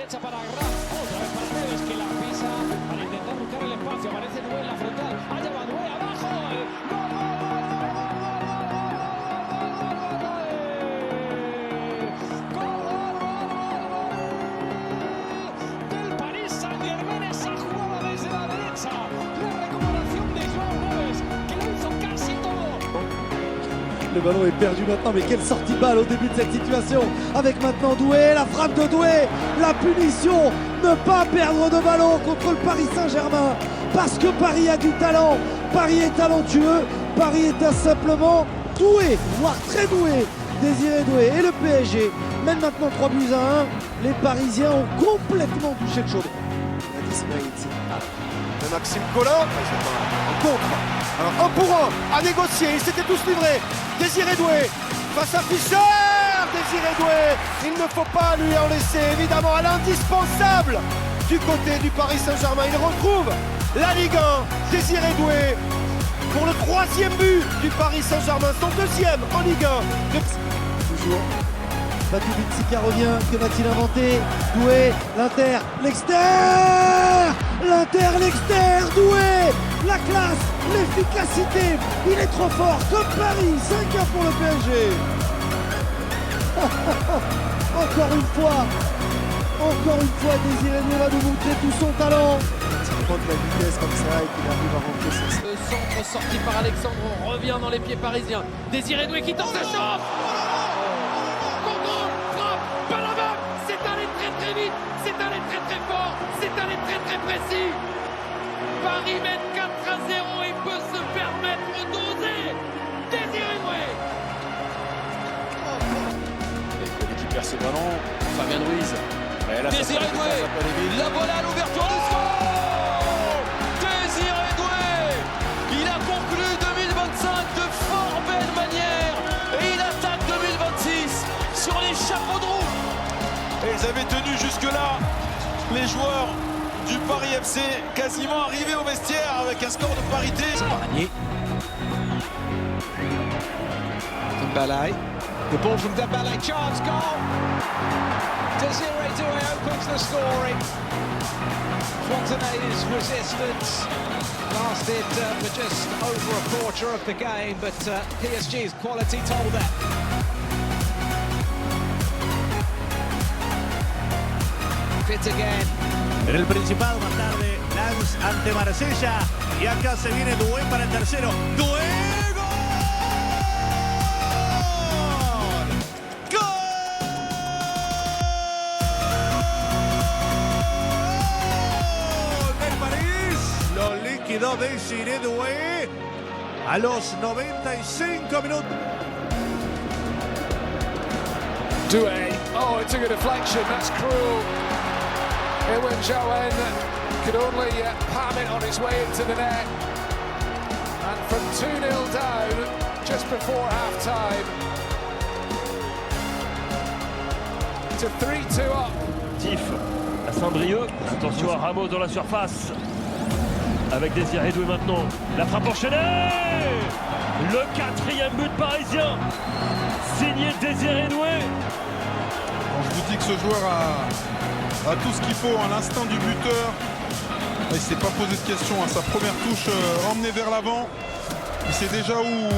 derecha para Graf, otra vez para Neves que la pisa para intentar buscar el espacio, aparece Doué en la frontal, ha llevado Doué abajo, del Paris Saint-Germain, esa jugada desde la derecha, la recuperación de Joao Neves que lo hizo casi todo. Le ballon est perdu maintenant, mais quelle sortie de balle au début de cette situation. Avec maintenant Doué, la frappe de Doué, la punition, ne pas perdre de ballon contre le Paris Saint-Germain. Parce que Paris a du talent, Paris est talentueux, Paris est simplement doué, voire très doué. Désiré Doué et le PSG mènent maintenant 3-1. Les Parisiens ont complètement touché le chaudron. Maxime Collin, en contre. Alors 1 pour 1 à négocier, ils s'étaient tous livrés. Désiré Doué face à Fischer. Désiré Doué, il ne faut pas lui en laisser évidemment à l'indispensable du côté du Paris Saint-Germain. Il retrouve la Ligue 1. Désiré Doué pour le 3e but du Paris Saint-Germain, son 2e en Ligue 1. Toujours. Batubinsika revient, que va-t-il inventer? Doué, l'Inter, l'extérieur! L'Inter, l'extérieur, Doué! La classe, l'efficacité, il est trop fort, comme Paris, 5-1 pour le PSG. Encore une fois, Désiré Doué va nous montrer tout son talent. Il prend de la vitesse comme ça et qu'il arrive à rentrer son... Le centre sorti par Alexandre, on revient dans les pieds parisiens. Désiré Doué qui tente sa chance. Contrôle, frappe, balle à balle. C'est allé très vite, c'est allé très fort, c'est allé très précis. Paris mène 4-0 et peut se permettre d'oser. Désiré Doué. Il récupère ce ballon, Fabien Ruiz. Désiré Doué, la voilà à l'ouverture du score. Désiré Doué, il a conclu 2025 de fort belle manière et il attaque 2026 sur les chapeaux de roue. Et ils avaient tenu jusque-là les joueurs du Paris FC quasiment arrivés au vestiaire avec un score de parité. Dembélé. The ball from Dembélé, chance, goal. Désiré Doué opens the scoring. Fontenay's resistance lasted for just over a quarter of the game, but PSG's quality told it. Fit again. En el Principado más tarde, Lens ante Marsella y acá se viene Doué para el tercero. ¡Doué! Liquidó Désiré Doué a los 95 minutos. Doué, oh, it took a deflection, that's cruel. Ewan Joen could only palm it on his way into the net. And from 2-0 down, just before half-time, to 3-2 up. Tif à Saint-Brieuc, attention à Ramos dans la surface. Avec Désiré Doué maintenant, la frappe enchaînée. Le 4e but parisien, signé Désiré Doué. Quand je vous dis que ce joueur a tout ce qu'il faut à l'instant du buteur, il ne s'est pas posé de questions, sa première touche emmenée vers l'avant, il sait déjà où